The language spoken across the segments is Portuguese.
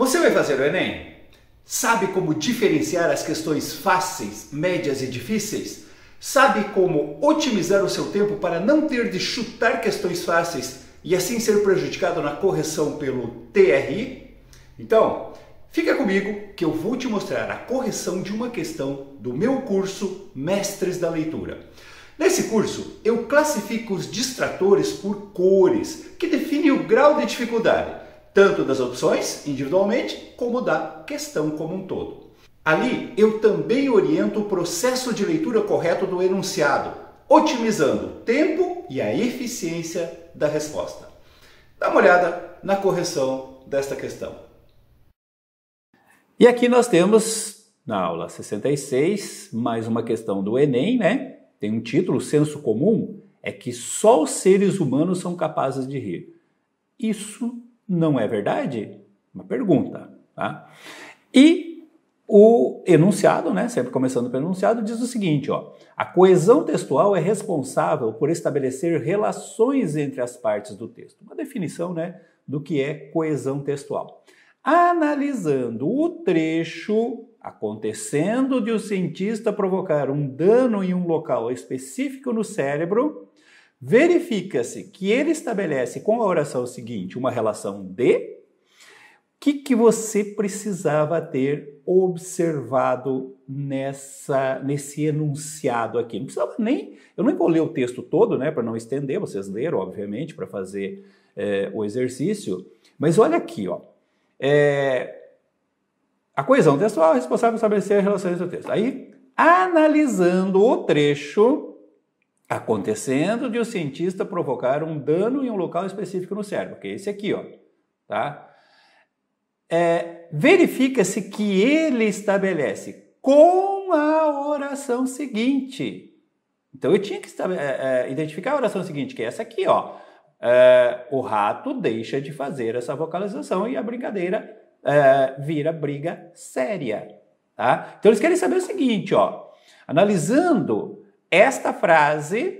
Você vai fazer o Enem? Sabe como diferenciar as questões fáceis, médias e difíceis? Sabe como otimizar o seu tempo para não ter de chutar questões fáceis e assim ser prejudicado na correção pelo TRI? Então, fica comigo que eu vou te mostrar a correção de uma questão do meu curso Mestres da Leitura. Nesse curso, eu classifico os distratores por cores, que definem o grau de dificuldade, tanto das opções individualmente, como da questão como um todo. Ali, eu também oriento o processo de leitura correto do enunciado, otimizando o tempo e a eficiência da resposta. Dá uma olhada na correção desta questão. E aqui nós temos, na aula 66, mais uma questão do Enem, né? Tem um título, senso comum, é que só os seres humanos são capazes de rir. Isso não é verdade? Uma pergunta, tá? E o enunciado, né, sempre começando pelo enunciado, diz o seguinte, ó: a coesão textual é responsável por estabelecer relações entre as partes do texto. Uma definição, né, do que é coesão textual. Analisando o trecho, acontecendo de o cientista provocar um dano em um local específico no cérebro, verifica-se que ele estabelece com a oração seguinte uma relação de... O que você precisava ter observado nesse enunciado aqui? Não precisava nem... Eu não vou ler o texto todo, né, para não estender, vocês leram, obviamente, para fazer o exercício. Mas olha aqui, ó. A coesão textual é responsável por estabelecer relações do texto. Aí, analisando o trecho, acontecendo de o cientista provocar um dano em um local específico no cérebro, que é esse aqui, ó, tá? Verifica-se que ele estabelece com a oração seguinte. Então, eu tinha que identificar a oração seguinte, que é essa aqui, ó. O rato deixa de fazer essa vocalização e a brincadeira vira briga séria. Tá? Então, eles querem saber o seguinte, ó. Analisando esta frase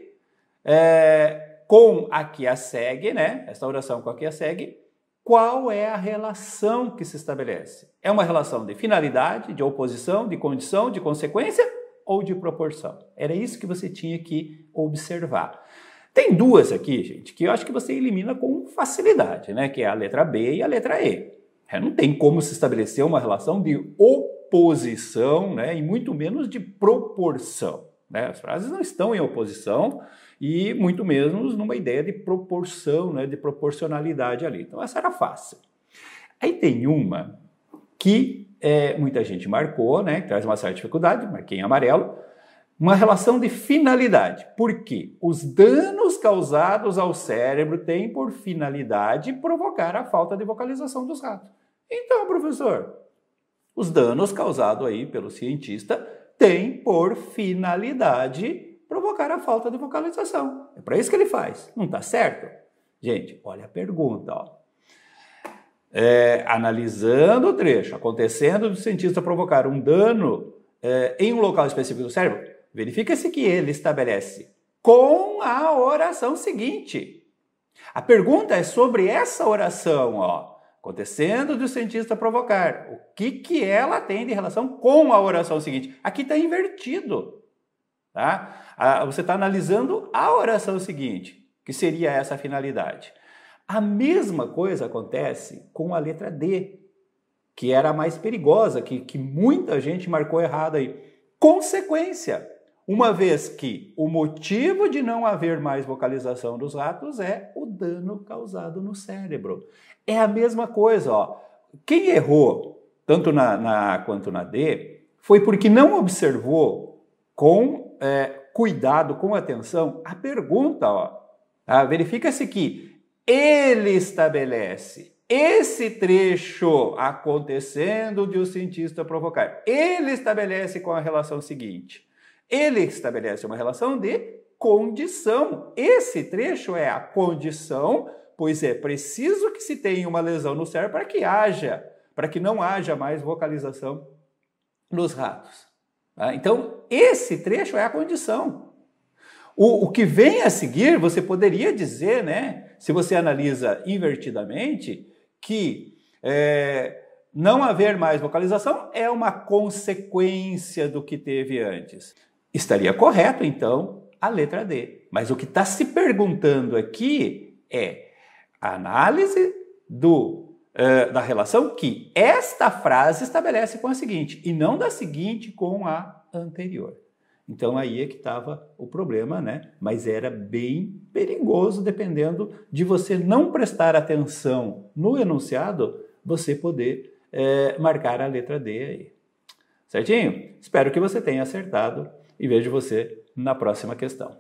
com a que a segue, né? Esta oração com a que a segue, qual é a relação que se estabelece? É uma relação de finalidade, de oposição, de condição, de consequência ou de proporção? Era isso que você tinha que observar. Tem duas aqui, gente, que eu acho que você elimina com facilidade, né? Que é a letra B e a letra E. Não tem como se estabelecer uma relação de oposição, né? E muito menos de proporção, né? As frases não estão em oposição e muito menos numa ideia de proporção, né? De proporcionalidade ali. Então essa era fácil. Aí tem uma que muita gente marcou, né? Que traz uma certa dificuldade, marquei em amarelo. Uma relação de finalidade, porque os danos causados ao cérebro têm por finalidade provocar a falta de vocalização dos ratos. Então, professor, os danos causados aí pelo cientista têm por finalidade provocar a falta de vocalização. É para isso que ele faz. Não está certo? Gente, olha a pergunta, ó. Analisando o trecho, acontecendo do cientista provocar um dano em um local específico do cérebro, verifica-se que ele estabelece com a oração seguinte. A pergunta é sobre essa oração, ó. Acontecendo do cientista provocar. O que ela tem de relação com a oração seguinte? Aqui está invertido. Tá? Você está analisando a oração seguinte, que seria essa finalidade. A mesma coisa acontece com a letra D, que era a mais perigosa, que muita gente marcou errado aí. Consequência. Uma vez que o motivo de não haver mais vocalização dos ratos é o dano causado no cérebro. É a mesma coisa, ó. Quem errou, tanto na A quanto na D, foi porque não observou com cuidado, com atenção, a pergunta, ó. Verifica-se que ele estabelece esse trecho acontecendo de o cientista provocar. Ele estabelece com a relação seguinte. Ele estabelece uma relação de condição. Esse trecho é a condição, pois é preciso que se tenha uma lesão no cérebro para que não haja mais vocalização nos ratos. Então, esse trecho é a condição. O que vem a seguir, você poderia dizer, né, se você analisa invertidamente, que não haver mais vocalização é uma consequência do que teve antes. Estaria correto, então, a letra D. Mas o que está se perguntando aqui é a análise da relação que esta frase estabelece com a seguinte, e não da seguinte com a anterior. Então aí é que estava o problema, né? Mas era bem perigoso, dependendo de você não prestar atenção no enunciado, você poder marcar a letra D aí. Certinho? Espero que você tenha acertado e vejo você na próxima questão.